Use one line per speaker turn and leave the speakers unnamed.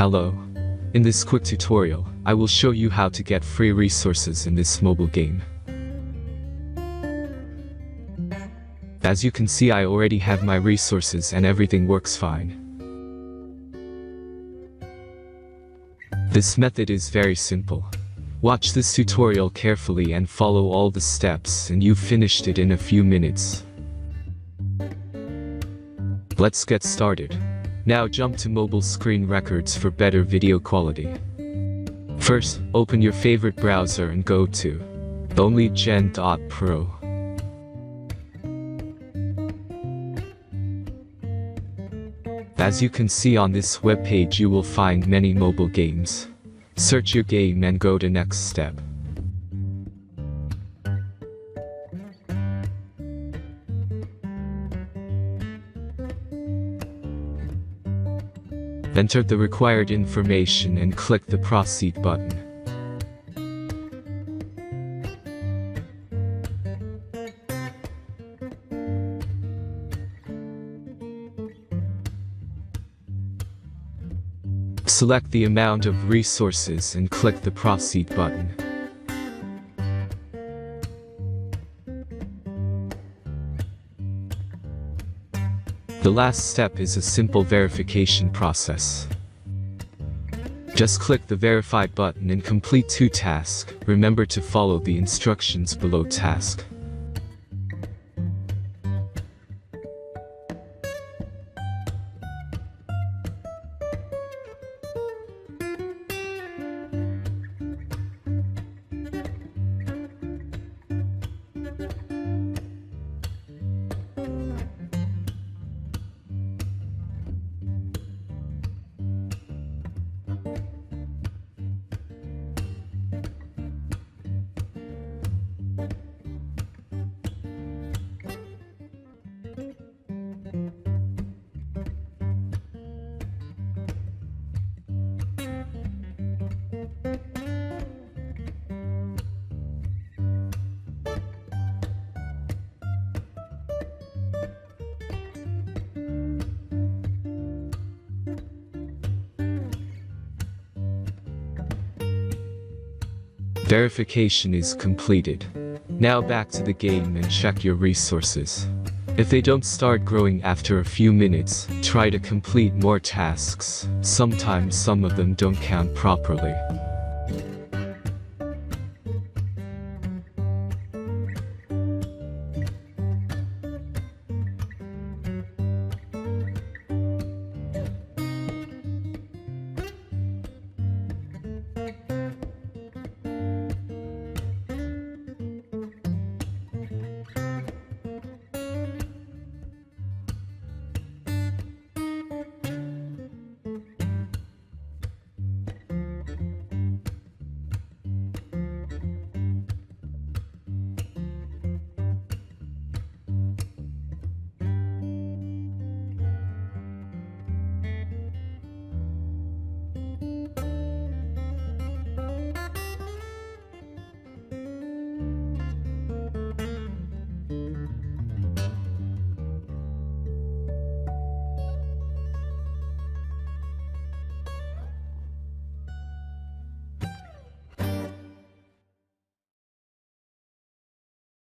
Hello. In this quick tutorial, I will show you how to get free resources in this mobile game. As you can see, I already have my resources and everything works fine. This method is very simple. Watch this tutorial carefully and follow all the steps and you've finished it in a few minutes. Let's get started. Now jump to mobile screen records for better video quality. First, open your favorite browser and go to hack.Pro. As you can see on this webpage, you will find many mobile games. Search your game and go to next step. Enter the required information and click the Proceed button. Select the amount of resources and click the Proceed button. The last step is a simple verification process. Just click the Verify button and complete 2 tasks. Remember to follow the instructions below task. Verification is completed. Now back to the game and check your resources. If they don't start growing after a few minutes, try to complete more tasks. Sometimes some of them don't count properly.